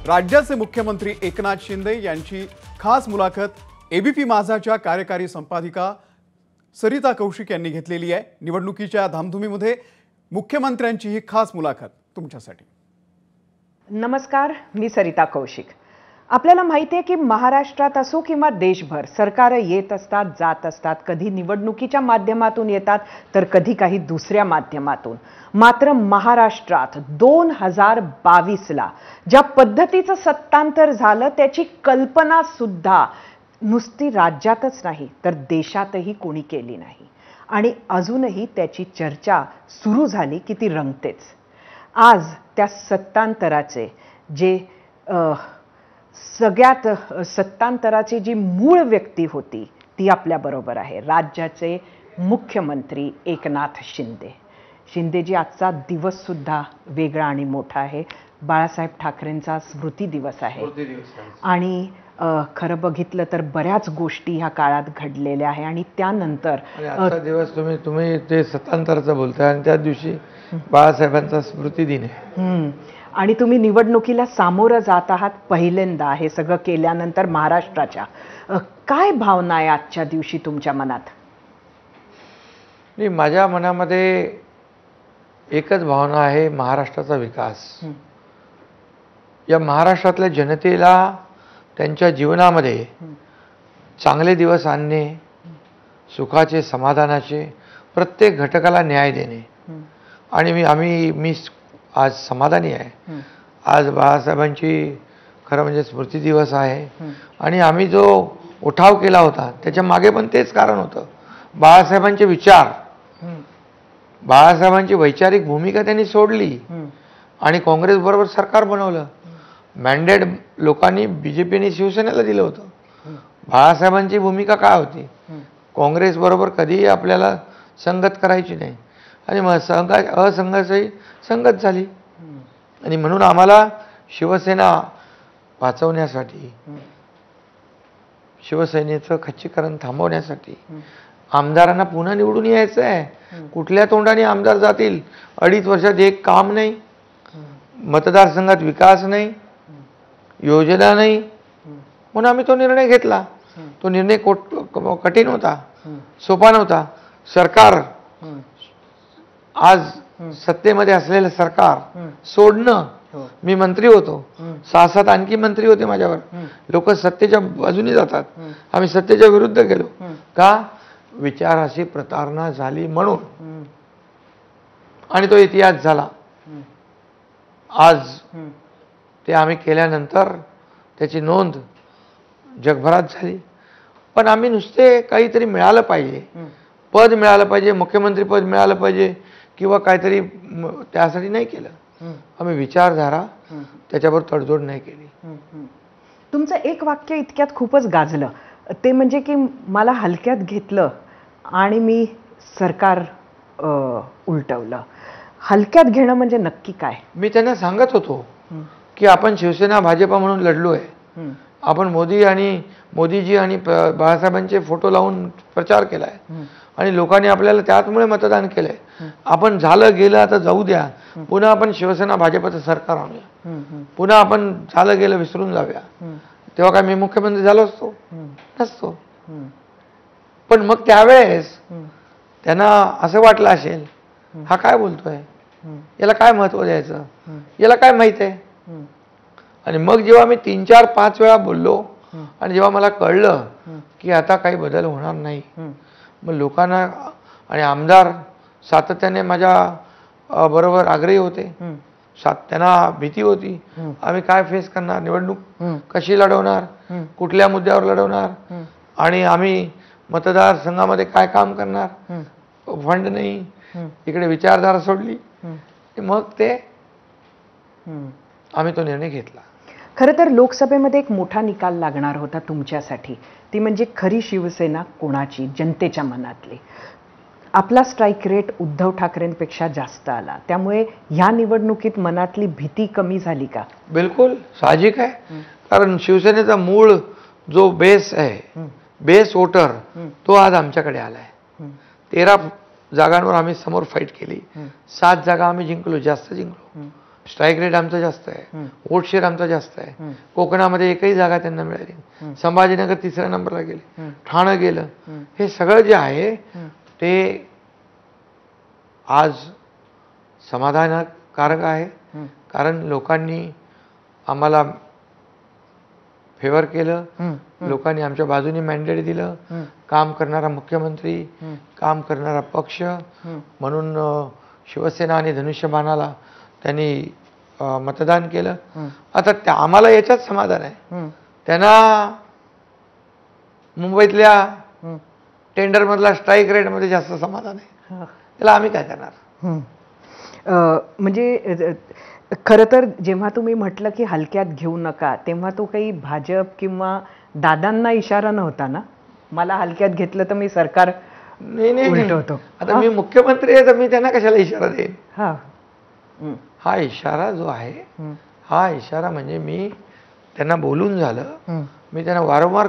राज्याचे मुख्यमंत्री एकनाथ शिंदे यांची खास मुलाखत एबीपी माझाच्या कार्यकारी संपादिका सरिता कौशिक यांनी घेतलेली आहे। निवडणुकीच्या धामधुमीमध्ये मुख्यमंत्र्यांची ही खास मुलाखत तुमच्यासाठी। नमस्कार, मी सरिता कौशिक। आपल्याला माहिती आहे की महाराष्ट्रात असो किंवा देशभर सरकार येत असतात, जात असतात, कधी निवडणुकीच्या माध्यमातून येतात तर कधी काही दुसऱ्या माध्यमातून। मात्र महाराष्ट्रात 2022ला ज्या पद्धतीचं सत्तांतर झालं त्याची कल्पना सुद्धा नुसती राज्यातच नाही तर देशातही कोणी केली नाही आणि अजूनही त्याची चर्चा सुरू झाली की ती रंगतेच। आज त्या सत्तांतराचे जे सगळ्यात सत्तांतराची जी मूळ व्यक्ती होती ती आपल्या बरोबर आहे, राज्याचे मुख्यमंत्री एकनाथ शिंदे। शिंदेजी आजचा दिवस सुद्धा वेगळा आणि मोठा आहे। बाळासाहेब ठाकरेंचा स्मृती दिवस आहे आणि खरं बघितलं तर बऱ्याच गोष्टी ह्या काळात घडलेल्या आहे आणि त्यानंतर आजचा दिवस तुम्ही ते सत्तांतराचं बोलताय आणि त्या दिवशी बाळासाहेबांचा स्मृती दिन आहे आणि तुम्ही निवडणुकीला सामोरं जात आहात पहिल्यांदा हे सगळं केल्यानंतर महाराष्ट्राच्या काय भावना आहे आजच्या दिवशी तुमच्या मनात? नाही, माझ्या मनामध्ये एकच भावना आहे, महाराष्ट्राचा विकास। या महाराष्ट्रातल्या जनतेला त्यांच्या जीवनामध्ये चांगले दिवस आणणे, सुखाचे, समाधानाचे, प्रत्येक घटकाला न्याय देणे आणि मी आज समाधानी आहे। आज बाळासाहेबांची खरं म्हणजे स्मृती दिवस आहे आणि आम्ही जो उठाव केला होता त्याच्या मागे पण तेच कारण होतं। बाळासाहेबांचे विचार, बाळासाहेबांची वैचारिक भूमिका त्यांनी सोडली आणि काँग्रेस बरोबर सरकार बनवलं। मॅन्डेट लोकांनी बीजेपीने शिवसेनेला दिलं होतं। बाळासाहेबांची भूमिका काय होती? काँग्रेस बरोबर कधीही आपल्याला संगत करायची नाही आणि मग असंघर्षही संगत झाली आणि म्हणून आम्हाला शिवसेना वाचवण्यासाठी, शिवसेनेचं खच्चीकरण थांबवण्यासाठी आमदारांना पुन्हा निवडून यायचं आहे। कुठल्या तोंडाने आमदार जातील? 2.5 वर्षात एक काम नाही, मतदारसंघात विकास नाही, योजना नाही, म्हणून आम्ही तो निर्णय घेतला। तो निर्णय कठीण होता, सोपा नव्हता। सरकार आज सत्तेमध्ये असलेलं सरकार सोडणं, मी मंत्री होतो, 6-7 आणखी मंत्री होते माझ्यावर, लोक सत्तेच्या बाजूने जातात, आम्ही सत्तेच्या विरुद्ध गेलो का? विचाराशी प्रतारणा झाली म्हणून आणि तो इतिहास झाला। आज ते आम्ही केल्यानंतर त्याची नोंद जगभरात झाली। पण आम्ही नुसते काहीतरी मिळालं पाहिजे, पद मिळालं पाहिजे, मुख्यमंत्री पद मिळालं पाहिजे किंवा काहीतरी त्यासाठी नाही केलं। आम्ही विचारधारा त्याच्यावर तडजोड नाही केली। तुमचं एक वाक्य इतक्यात खूपच गाजलं, ते म्हणजे की मला हलक्यात घेतलं आणि मी सरकार उलटवलं। हलक्यात घेणं म्हणजे नक्की काय? मी त्यांना सांगत होतो की आपण शिवसेना भाजपा म्हणून लढलो आहे, आपण मोदीजी आणि बाळासाहेबांचे फोटो लावून प्रचार केलाय आणि लोकांनी आपल्याला त्याचमुळे मतदान केलंय। आपण झालं गेलं आता जाऊ द्या, पुन्हा आपण शिवसेना भाजपचं सरकार आणूया, पुन्हा आपण झालं गेलं विसरून जाऊया। तेव्हा काय मी मुख्यमंत्री झालो असतो? नसतो। पण मग त्यावेळेस त्यांना असं वाटलं असेल, हा काय बोलतोय, याला काय महत्व द्यायचं, याला काय माहित आहे। आणि मग जेव्हा मी 3-4-5 वेळा बोललो आणि जेव्हा मला कळलं की आता काही बदल होणार नाही, मग लोकांना आणि आमदार सातत्याने माझ्या बरोबर आग्रही होते, त्यांना भीती होती, आम्ही काय फेस करणार, निवडणूक कशी लढवणार, कुठल्या मुद्द्यावर लढवणार आणि आम्ही मतदारसंघामध्ये काय काम करणार, फंड नाही, इकडे विचारधारा सोडली। मग ते आम्ही तो निर्णय घेतला। खरं तर लोकसभेमध्ये एक मोठा निकाल लागणार होता तुमच्यासाठी, ती म्हणजे खरी शिवसेना कोणाची, जनतेच्या मनातली। आपला स्ट्राईक रेट उद्धव ठाकरेंपेक्षा जास्त आला, त्यामुळे ह्या निवडणुकीत मनातली भीती कमी झाली का? बिलकुल साहजिक आहे, कारण शिवसेनेचा मूळ जो बेस आहे, बेस वोटर, तो आज आमच्याकडे आलाय। 13 जागांवर आम्ही समोर फाईट केली, 7 जागा आम्ही जिंकलो, जास्त जिंकलो। स्ट्राईक रेट आमचा जास्त आहे, वोट शेअर आमचा जास्त आहे. कोकणामध्ये एकही जागा त्यांना मिळाली नाही. संभाजीनगर 3ऱ्या नंबरला गेले, ठाणं गेलं. हे सगळं जे आहे ते आज समाधानकारक आहे, कारण लोकांनी आम्हाला फेवर केलं, लोकांनी आमच्या बाजूने मॅन्डेट दिलं. काम करणारा मुख्यमंत्री, काम करणारा पक्ष म्हणून शिवसेना आणि धनुष्यबाणाला त्यांनी मतदान केलं. आता आम्हाला याच्यात समाधान आहे. त्यांना मुंबईतल्या टेंडरमधला स्ट्राईक रेटमध्ये जास्त समाधान आहे. त्याला आम्ही काय करणार? म्हणजे खरं तर जेव्हा तुम्ही म्हटलं की हलक्यात घेऊ नका, तेव्हा तो काही भाजप किंवा दादांना इशारा नव्हता ना? मला हलक्यात घेतलं तर मी सरकार नाही. आता मी मुख्यमंत्री आहे तर मी त्यांना कशाला इशारा देईन? हा इशारा जो आहे, हा इशारा म्हणजे मी त्यांना बोलून झालं, मी त्यांना वारंवार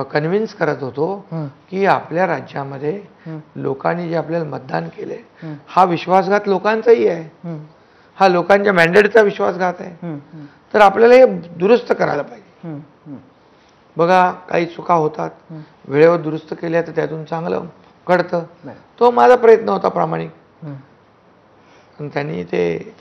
कन्व्हिन्स करत होतो की आपल्या राज्यामध्ये लोकांनी जे आपल्याला मतदान केले, हा विश्वासघात लोकांचाही आहे, हा लोकांच्या मॅन्डेटचा विश्वासघात आहे. तर आपल्याला हे दुरुस्त करायला पाहिजे. बघा, काही चुका होतात, वेळेवर दुरुस्त केल्या तर त्यातून चांगलं घडतं. तो माझा प्रयत्न होता प्रामाणिक. त्यांनी ते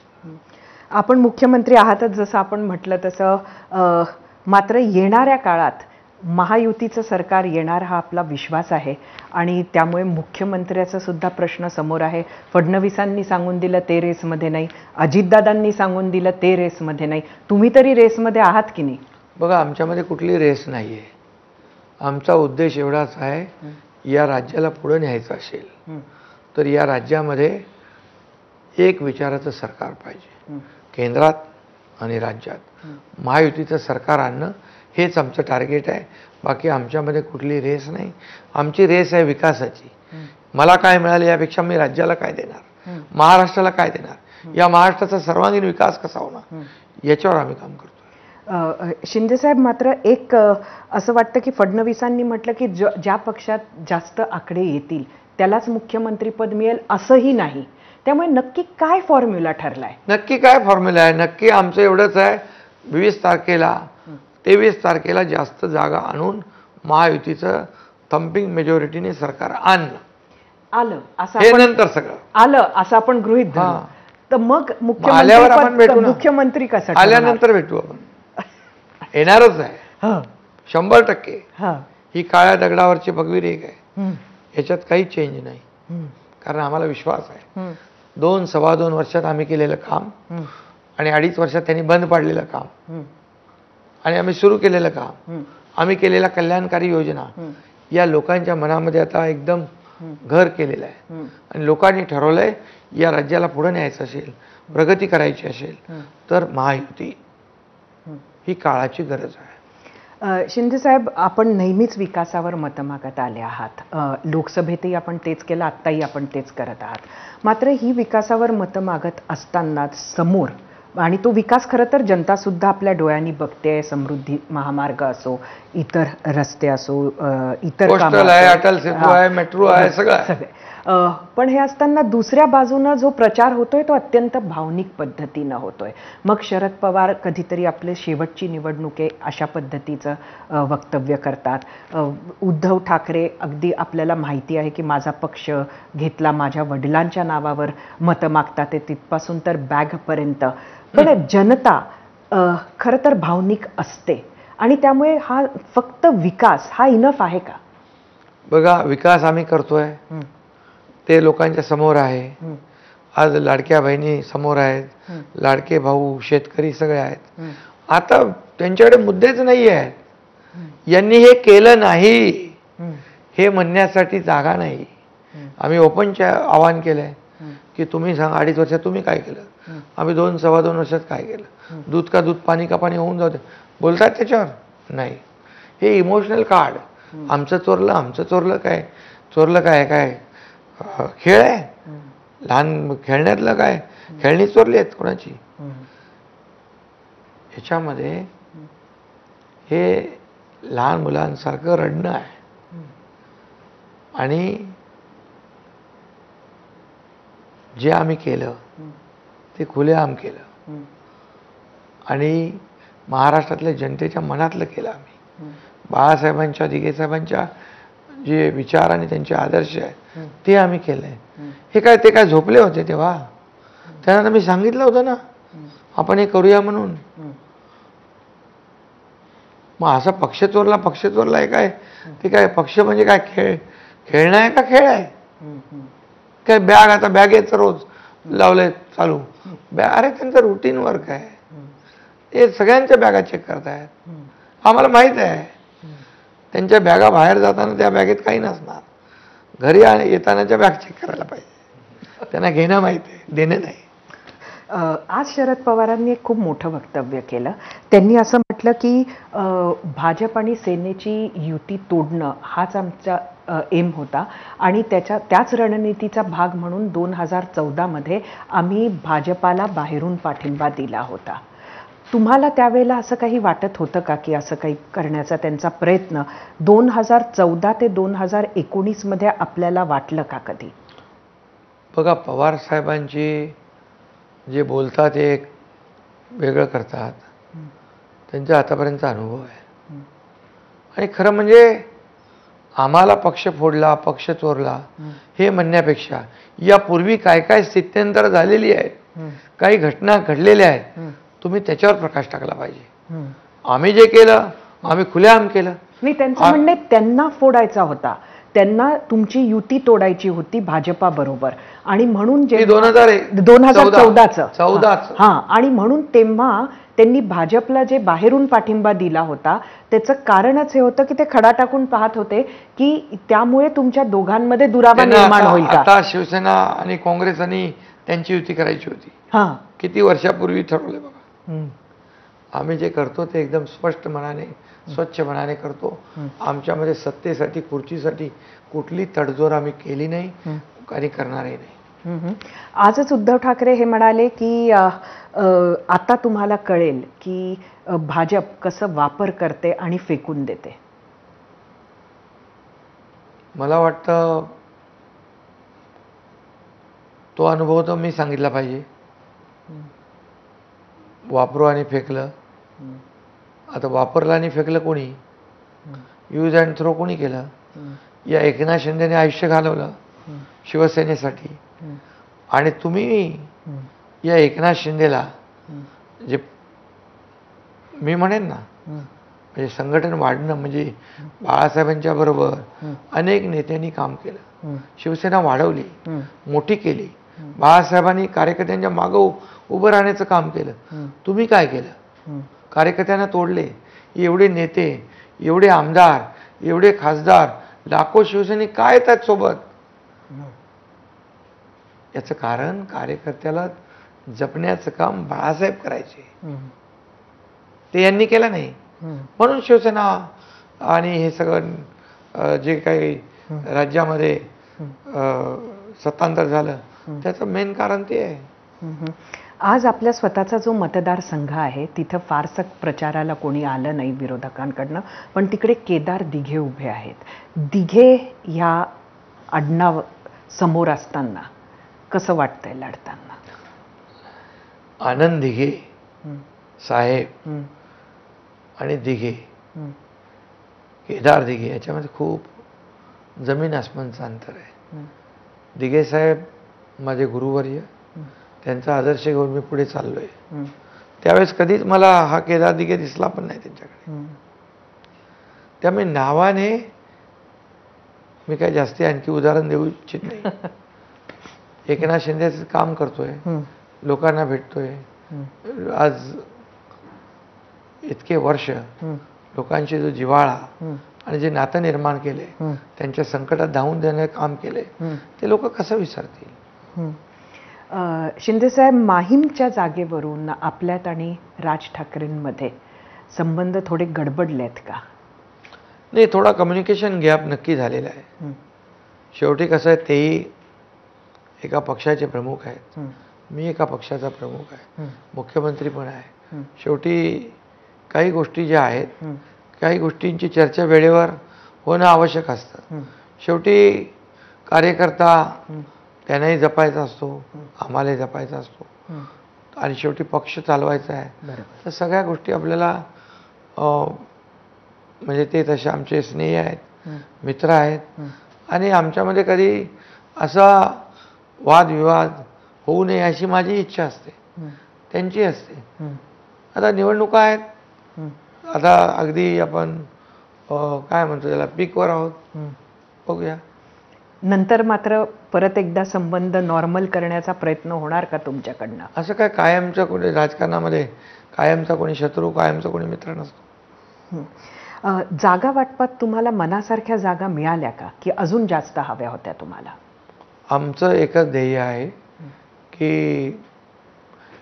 आपण मुख्यमंत्री आहातच जसं आपण म्हटलं तसं, मात्र येणाऱ्या काळात महायुतीचं सरकार येणार हा आपला विश्वास आहे आणि त्यामुळे मुख्यमंत्र्याचा सुद्धा प्रश्न समोर आहे. फडणवीसांनी सांगून दिलं ते रेसमध्ये नाही, अजितदादांनी सांगून दिलं ते रेसमध्ये नाही. तुम्ही तरी रेसमध्ये आहात की नाही? बघा, आमच्यामध्ये कुठली रेस नाही आहे. आमचा उद्देश एवढाच आहे, या राज्याला पुढे न्यायचं असेल तर या राज्यामध्ये एक विचाराचं सरकार पाहिजे, केंद्रात आणि राज्यात महायुतीचं सरकार आणणं हेच आमचं टार्गेट आहे. बाकी आमच्यामध्ये कुठली रेस नाही. आमची रेस आहे विकासाची. मला काय मिळाले यापेक्षा मी राज्याला काय देणार, महाराष्ट्राला काय देणार, या महाराष्ट्राचा सर्वांगीण विकास कसा होणार, याच्यावर आम्ही काम करतो. शिंदेसाहेब, मात्र एक असं वाटतं की फडणवीसांनी म्हटलं की ज्या पक्षात जास्त आकडे येतील त्यालाच मुख्यमंत्रीपद मिळेल असंही नाही. त्यामुळे नक्की काय फॉर्म्युला ठरलाय? नक्की काय फॉर्म्युला आहे? नक्की आमचं एवढंच आहे, 23 तारखेला 23 तारखेला जास्त जागा आणून महायुतीचं थम्पिंग मेजॉरिटीने सरकार आलं असं हे नंतर सगळं आलं असं आपण गृहीत धरू. तर मग आल्यावर आपण भेटू ना. मुख्यमंत्री कसं आल्यानंतर भेटू आपण. येणारच आहे 100%. ही काळ्या दगडावरची भगवी रेख आहे, याच्यात काही चेंज नाही. कारण आम्हाला विश्वास आहे 2-2.25 वर्षात आम्ही केलेलं काम आणि 2.5 वर्षात त्यांनी बंद पाडलेलं काम आणि आम्ही सुरू केलेलं काम, आम्ही केलेल्या कल्याणकारी योजना या लोकांच्या मनामध्ये आता एकदम घर केलेलं आहे. आणि लोकांनी ठरवलंय या राज्याला पुढे न्यायचं असेल, प्रगती करायची असेल तर महायुती ही काळाची गरज आहे. शिंदेसाहेब, आपण नेहमीच विकासावर मतं मागत आले आहात. लोकसभेतही आपण तेच केलं, आत्ताही आपण तेच करत आहात. मात्र ही विकासावर मतं मागत असतानाच समोर, आणि तो विकास खरं तर जनतासुद्धा आपल्या डोळ्यांनी बघते, समृद्धी महामार्ग असो, इतर रस्ते असो, इतर पोस्टल आहे, अटल सेतू आहे, मेट्रो आहे, सगळं. पण हे असताना दुसऱ्या बाजूनं जो प्रचार होतोय तो अत्यंत भावनिक पद्धतीनं होतोय. मग शरद पवार कधीतरी आपले शेवटची निवडणूक आहे अशा पद्धतीचं वक्तव्य करतात. उद्धव ठाकरे अगदी आपल्याला माहिती आहे की माझा पक्ष घेतला, माझ्या वडिलांच्या नावावर मतं मागतात ते, तिथपासून तर बॅगपर्यंत. पण जनता खरं तर भावनिक असते आणि त्यामुळे हा फक्त विकास हा इनफ आहे का? बघा, विकास आम्ही करतोय ते लोकांच्या समोर आहे. आज लाडक्या बहिणी समोर आहेत, लाडके भाऊ, शेतकरी सगळे आहेत. आता त्यांच्याकडे मुद्देच नाही आहेत. यांनी हे केलं नाही हे म्हणण्यासाठी जागा नाही. आम्ही ओपनचे आवाहन केलंय की तुम्ही सांगा 2.5 वर्षात तुम्ही काय केलं, आम्ही 2-2.25 वर्षात काय केलं. दूध का दूध, पाणी का पाणी होऊन जाऊ दे. बोलतात त्याच्यावर नाही. हे इमोशनल कार्ड, आमचं चोरलं काय, चोरलं काय, काय खेळ आहे, लहान खेळण्यातलं काय, खेळणी चोरली आहेत कोणाची. ह्याच्यामध्ये हे लहान मुलांसारखं रडणं आहे. आणि जे आम्ही केलं ते खुलेआम केलं आणि महाराष्ट्रातल्या जनतेच्या मनातलं केलं आम्ही. बाळासाहेबांच्या, दिघे साहेबांच्या जे विचार आणि त्यांचे आदर्श आहे ते आम्ही केलंय. हे काय ते काय झोपले होते तेव्हा? त्यांना मी सांगितलं होतं ना आपण हे करूया म्हणून. मग असा पक्ष चोरला आहे काय? ते काय पक्ष म्हणजे काय खेळणं आहे का खेळ आहे? काय बॅग आता बॅगेच रोज लावलंय चालू अरे त्यांचं रुटीन वर्क आहे. ते सगळ्यांच्या बॅगा चेक करतायत. आम्हाला माहित आहे त्यांच्या बॅगा बाहेर जाताना त्या बॅगेत काही नसणार. घरी येतानाच्या बॅग चेक करायला पाहिजे. त्यांना घेणं माहित आहे, देणं नाही. आज शरद पवारांनी एक खूप मोठं वक्तव्य केलं. त्यांनी असं म्हटलं की भाजप आणि सेनेची युती तोडणं हाच आमचा एम होता आणि त्याच रणनीतीचा भाग म्हणून 2014 मध्ये आम्ही भाजपाला बाहेरून पाठिंबा दिला होता. तुम्हाला त्यावेळेला असं काही वाटत होतं का की असं काही करण्याचा त्यांचा प्रयत्न 2014 ते 2019 मध्ये आपल्याला वाटलं का कधी? बघा, पवार साहेबांची जे बोलतात ते एक वेगळं करतात. त्यांचा आतापर्यंतचा अनुभव आहे. आणि खरं म्हणजे आम्हाला पक्ष फोडला, पक्ष चोरला हे म्हणण्यापेक्षा यापूर्वी काय काय स्थित्यंतर झालेली आहेत, काही घटना घडलेल्या आहेत, तुम्ही त्याच्यावर प्रकाश टाकला पाहिजे. आम्ही जे केलं आम्ही खुलेआम केलं. नाही, त्यांचं म्हणणे त्यांना फोडायचा होता, त्यांना तुमची युती तोडायची होती भाजपा बरोबर आणि म्हणून जे 2014चं हां, आणि म्हणून तेव्हा त्यांनी भाजपला जे बाहेरून पाठिंबा दिला होता त्याचं कारणच हे होतं की ते खडा टाकून पाहत होते की त्यामुळे तुमच्या दोघांमध्ये दुरावा निर्माण होईल का. आता शिवसेना आणि काँग्रेसनी त्यांची युती करायची होती. हां, किती वर्षापूर्वी ठरवले बघा. आम्ही जे करतो ते एकदम स्पष्ट मनाने, स्वच्छ मनाने करतो. आमच्यामध्ये सत्तेसाठी, खुर्चीसाठी कुठली तडजोड आम्ही केली नाही आणि करणारही नाही. आजच उद्धव ठाकरे हे म्हणाले की आता तुम्हाला कळेल की भाजप कसं वापर करते आणि फेकून देते. मला वाटतं तो अनुभव तर मी सांगितला पाहिजे. वापरू आणि फेकलं. आता वापरलं आणि फेकलं कोणी? यूज अँड थ्रो कोणी केलं? या एकनाथ शिंदेने आयुष्य घालवलं शिवसेनेसाठी. आणि तुम्ही या एकनाथ शिंदेला जे मी म्हणेन ना, म्हणजे संघटन वाढणं म्हणजे बाळासाहेबांच्या बरोबर अनेक नेत्यांनी काम केलं. शिवसेना वाढवली, मोठी केली. बाळासाहेबांनी कार्यकर्त्यांच्या मागं उभं राहण्याचं काम केलं. तुम्ही काय केलं? कार्यकर्त्यांना तोडले. एवढे नेते, एवढे आमदार, एवढे खासदार, लाखो शिवसैनिक काय येतात सोबत? याचं कारण कार्यकर्त्याला जपण्याचं काम बाळासाहेब करायचे, ते यांनी केलं नाही. म्हणून शिवसेना आणि हे सगळं जे काही राज्यामध्ये सत्तांतर झालं त्याचं मेन कारण ते आहे. आज आपल्या स्वतःचा जो मतदारसंघ आहे तिथं फारसं प्रचाराला कोणी आलं नाही विरोधकांकडनं, पण तिकडे केदार दिघे उभे आहेत. दिघे ह्या आडनाव समोर असताना कसं वाटतंय लढताना? आनंद दिघे साहेब आणि दिघे, केदार दिघे याच्यामध्ये खूप जमीन आसमानचं अंतर आहे. दिघे साहेब माझे गुरुवर्य, त्यांचा आदर्श घेऊन मी पुढे चाललोय. त्यावेळेस कधीच मला हा केदार दिघे दिसला पण नाही त्यांच्याकडे. त्यामुळे नावाने मी काय जास्ती आणखी उदाहरण देऊ इच्छित नाही. एकनाथ शिंदेचं काम करतोय, लोकांना भेटतोय. आज इतके वर्ष लोकांची जो जिव्हाळा आणि जे नातं निर्माण केले, त्यांच्या संकटात धावून देण्याचं काम केले, ते लोक कसं विसरतील? शिंदेसाहेब, माहीमच्या जागेवरून आपल्यात आणि राज ठाकरेंमध्ये संबंध थोडे गडबडलेत का? नाही, थोडा कम्युनिकेशन गॅप नक्की झालेला आहे. शेवटी कसं आहे, तेही एका पक्षाचे प्रमुख आहेत, मी एका पक्षाचा प्रमुख आहे, मुख्यमंत्री पण आहे. शेवटी काही गोष्टी ज्या आहेत, काही गोष्टींची चर्चा वेळेवर होणं आवश्यक असतं. शेवटी कार्यकर्ता त्यांनाही जपायचा असतो, आम्हालाही जपायचा असतो. आणि शेवटी पक्ष चालवायचा आहे. बरोबर. तर सगळ्या गोष्टी आपल्याला म्हणजे ते तसे आमचे स्नेही आहेत, मित्र आहेत आणि आमच्यामध्ये कधी असा वादविवाद होऊ नये अशी माझी इच्छा असते, त्यांची असते. आता निवडणुका आहेत, आता अगदी आपण काय म्हणतो त्याला पीकवर आहोत, बघूया. नंतर मात्र परत एकदा संबंध नॉर्मल करण्याचा प्रयत्न होणार का तुमच्याकडनं? असं काय कायमचं कोणी राजकारणामध्ये कायमचा कोणी शत्रू, कायमचा कोणी मित्र नसतो. जागा वाटपात तुम्हाला मनासारख्या जागा मिळाल्या का, की अजून जास्त हव्या होत्या तुम्हाला? आमचं एकच ध्येय आहे की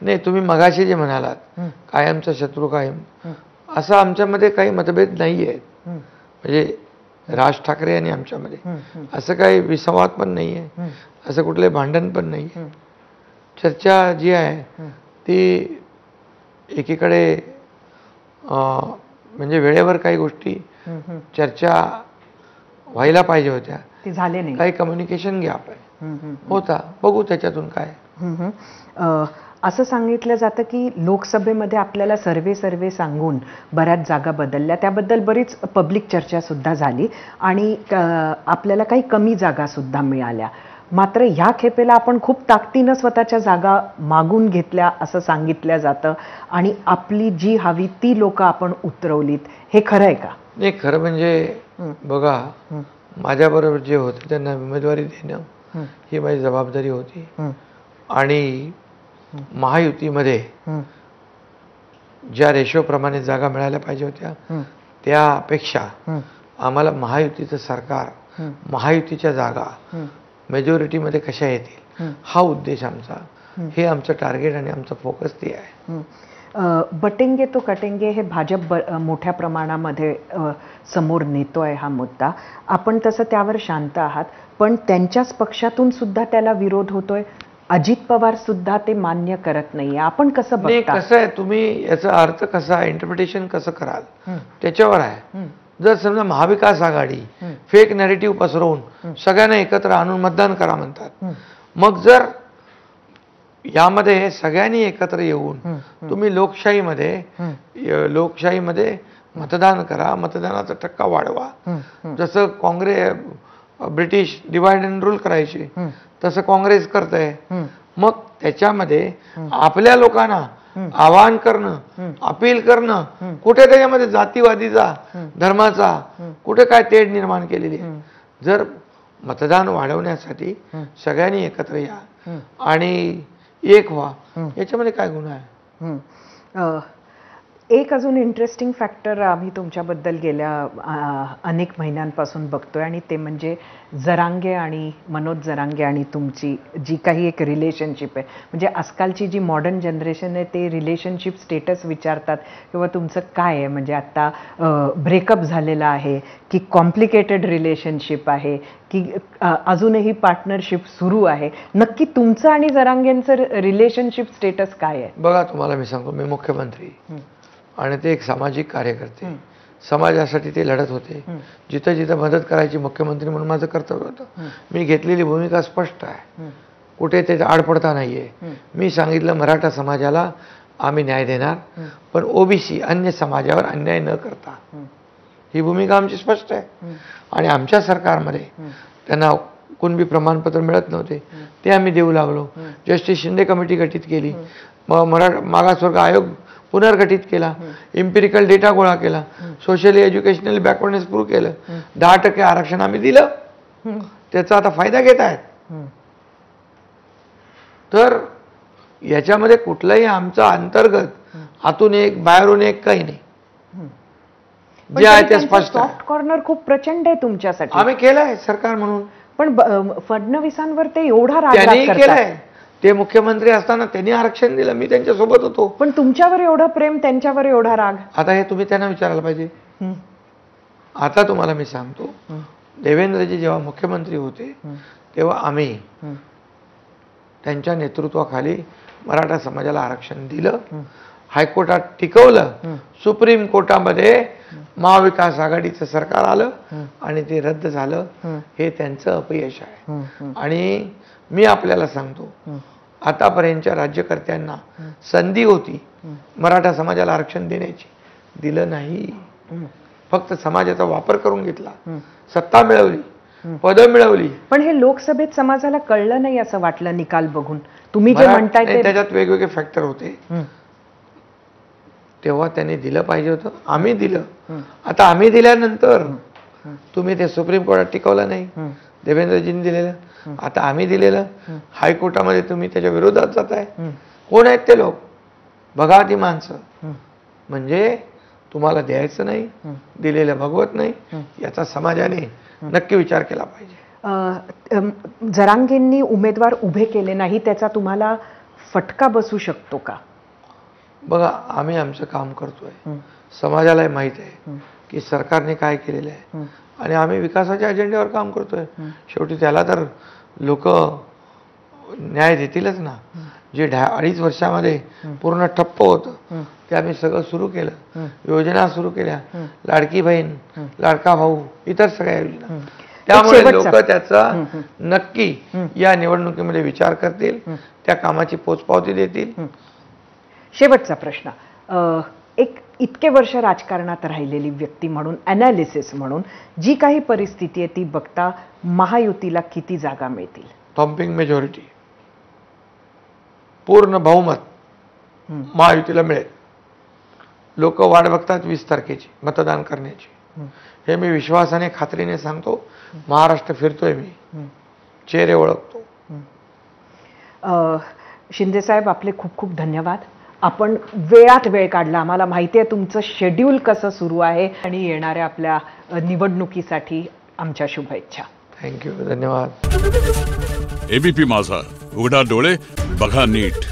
नाही, तुम्ही मगाशी जे म्हणालात कायमचा शत्रू कायम, असं आमच्यामध्ये काही मतभेद नाही आहेत. म्हणजे राज ठाकरे आणि आमच्यामध्ये असं काही विसंवाद पण नाही आहे, असं कुठले भांडण पण नाही आहे. चर्चा जी आहे ती एकीकडे म्हणजे वेळेवर काही गोष्टी चर्चा व्हायला पाहिजे होत्या, ते झाले नाही. काही कम्युनिकेशन गॅप आहे होता, बघू त्याच्यातून काय. असं सांगितलं जातं की लोकसभेमध्ये आपल्याला सर्वे सांगून बऱ्याच जागा बदलल्या, त्याबद्दल बरीच पब्लिक चर्चा सुद्धा झाली आणि आपल्याला काही कमी जागा सुद्धा मिळाल्या. मात्र ह्या खेपेला आपण खूप ताकदीनं स्वतःच्या जागा मागून घेतल्या असं सांगितलं जातं आणि आपली जी हवी ती लोक आपण उतरवलीत. हे खरं आहे का? नाही, खरं म्हणजे बघा, माझ्याबरोबर जे होते त्यांना उमेदवारी देणं ही माझी जबाबदारी होती आणि महायुतीमध्ये ज्या रेशोप्रमाणे जागा मिळायला पाहिजे होत्या त्यापेक्षा आम्हाला महायुतीचं सरकार, महायुतीच्या जागा मेजॉरिटीमध्ये कशा येतील हा उद्देश आमचा, हे आमचं टार्गेट आणि आमचं फोकस ते आहे. बटेंगे तो कटेंगे हे भाजप मोठ्या प्रमाणामध्ये समोर नेतोय हा मुद्दा. आपण तसं त्यावर शांत आहात, पण त्यांच्याच पक्षातून सुद्धा त्याला विरोध होतोय. अजित पवार सुद्धा ते मान्य करत नाहीये. आपण कसं बघता? कसं आहे, तुम्ही याचा अर्थ कसा, इंटरप्रिटेशन कसं कराल त्याच्यावर आहे. जर समजा महाविकास आघाडी फेक नॅरेटिव्ह पसरवून सगळ्यांना एकत्र आणून मतदान करा म्हणतात, मग जर यामध्ये सगळ्यांनी एकत्र येऊन तुम्ही लोकशाहीमध्ये मतदान करा, मतदानाचा टक्का वाढवा, जसं ब्रिटिश डिवाइड अँड रूल करायचे तसं काँग्रेस करतंय, मग त्याच्यामध्ये आपल्या लोकांना आवाहन करणं, अपील करणं, कुठे त्याच्यामध्ये जातीवादीचा, धर्माचा कुठे काय तेढ निर्माण केलेली आहे. जर मतदान वाढवण्यासाठी सगळ्यांनी एकत्र या आणि एक व्हा, याच्यामध्ये काय गुन्हा आहे? एक अजून इंटरेस्टिंग फॅक्टर आम्ही तुमच्याबद्दल गेल्या अनेक महिन्यांपासून बघतोय आणि ते म्हणजे जरांगे आणि मनोज जरांगे आणि तुमची जी काही एक रिलेशनशिप आहे. म्हणजे आजकालची जी मॉडर्न जनरेशन आहे ते रिलेशनशिप स्टेटस विचारतात किंवा तुमचं काय आहे, म्हणजे आत्ता ब्रेकअप झालेलं आहे की कॉम्प्लिकेटेड रिलेशनशिप आहे की अजूनही पार्टनरशिप सुरू आहे. नक्की तुमचं आणि जरांगेंचं रिलेशनशिप स्टेटस काय आहे? बघा, तुम्हाला मी सांगतो, मी मुख्यमंत्री आणि ते एक सामाजिक कार्यकर्ते, समाजासाठी ते लढत होते. जिथं जिथं मदत करायची मुख्यमंत्री म्हणून माझं कर्तव्य होतं. मी घेतलेली भूमिका स्पष्ट आहे, कुठे ते आडपडता नाहीये. मी सांगितलं मराठा समाजाला आम्ही न्याय देणार, पण ओबीसी अन्य समाजावर अन्याय न करता, ही भूमिका आमची स्पष्ट आहे. आणि आमच्या सरकारमध्ये त्यांना कुणबी प्रमाणपत्र मिळत नव्हते, ते आम्ही देऊ लागलो. जस्टिस शिंदे कमिटी गठीत केली, मागासवर्ग आयोग पुनर्गठित केला, इम्पिरिकल डेटा गोळा केला, सोशली एज्युकेशनल बॅकवर्डनेस प्रूव्ह केलं, 10% आरक्षण आम्ही दिलं. त्याचा आता फायदा घेत आहेत. तर याच्यामध्ये कुठलाही आमचा अंतर्गत आतून एक बाहेरून एक काही नाही, जे आहे ते स्पष्ट आहे. सॉफ्ट कॉर्नर खूप प्रचंड आहे तुमच्यासाठी. आम्ही केलंय सरकार म्हणून, पण फडणवीसांवर ते एवढा राग त्यांनी केलंय. ते मुख्यमंत्री असताना त्यांनी आरक्षण दिलं, मी त्यांच्यासोबत होतो. पण तुमच्यावर एवढं प्रेम, त्यांच्यावर एवढा राग, आता हे तुम्ही त्यांना विचारायला पाहिजे. आता तुम्हाला मी सांगतो, देवेंद्रजी जेव्हा मुख्यमंत्री होते तेव्हा आम्ही त्यांच्या नेतृत्वाखाली मराठा समाजाला आरक्षण दिलं, हायकोर्टात टिकवलं, सुप्रीम कोर्टामध्ये महाविकास आघाडीचं सरकार आलं आणि ते रद्द झालं. हे त्यांचं अपयश आहे. आणि मी आपल्याला सांगतो, आतापर्यंतच्या राज्यकर्त्यांना संधी होती मराठा समाजाला आरक्षण देण्याची, दिलं नाही. फक्त समाजाचा वापर करून घेतला, सत्ता मिळवली, पदं मिळवली. पण हे लोकसभेत समाजाला कळलं नाही असं वाटलं निकाल बघून. तुम्ही जे म्हणताय नाही, ते त्याच्यात वेगवेगळे फॅक्टर होते. तेव्हा त्यांनी दिलं पाहिजे होतं, आम्ही दिलं. आता आम्ही दिल्यानंतर तुम्ही ते सुप्रीम कोर्टात टिकवलं नाही, देवेंद्रजींनी दिलेलं. आता आम्ही दिलेलं हायकोर्टामध्ये तुम्ही त्याच्या विरोधात जाताय. कोण आहेत ते लोक? बघा ती माणसं. म्हणजे तुम्हाला द्यायचं नाही, दिलेलं भगवत नाही, याचा समाजाने नक्की विचार केला पाहिजे. जरांगेंनी उमेदवार उभे केले नाही, त्याचा तुम्हाला फटका बसू शकतो का? बघा, आम्ही आमचं काम करतोय, समाजालाही माहीत आहे की सरकारने काय केलेलं आहे, आणि आम्ही विकासाच्या अजेंड्यावर काम करतोय. शेवटी त्याला तर लोक न्याय देतीलच ना. जे 2.5 वर्षामध्ये पूर्ण ठप्प होतं ते आम्ही सगळं सुरू केलं, योजना सुरू केल्या, लाडकी बहीण, लाडका भाऊ, इतर सगळ्या योजना. त्यामुळे लोक त्याचा नक्की या निवडणुकीमध्ये विचार करतील, त्या कामाची पोचपावती देतील. शेवटचा प्रश्न, एक इतके वर्ष राजकारणात राहिलेली व्यक्ती म्हणून, अनालिसिस म्हणून, जी काही परिस्थिती आहे ती बघता महायुतीला किती जागा मिळतील? थॉम्पिंग मेजॉरिटी, पूर्ण बहुमत महायुतीला मिळेल. लोक वाट बघतात 20 तारखेची मतदान करण्याची. हे मी विश्वासाने, खात्रीने सांगतो. महाराष्ट्र फिरतोय मी, चेहरे ओळखतो. शिंदे साहेब, आपले खूप खूप धन्यवाद. आपण वेळात वेळ काढला. आम्हाला माहिती आहे तुमचं शेड्यूल कसं सुरू आहे, आणि येणाऱ्या आपल्या निवडणुकीसाठी आमच्या शुभेच्छा. थँक्यू, धन्यवाद. एबीपी माझा, उघडा डोळे बघा नीट.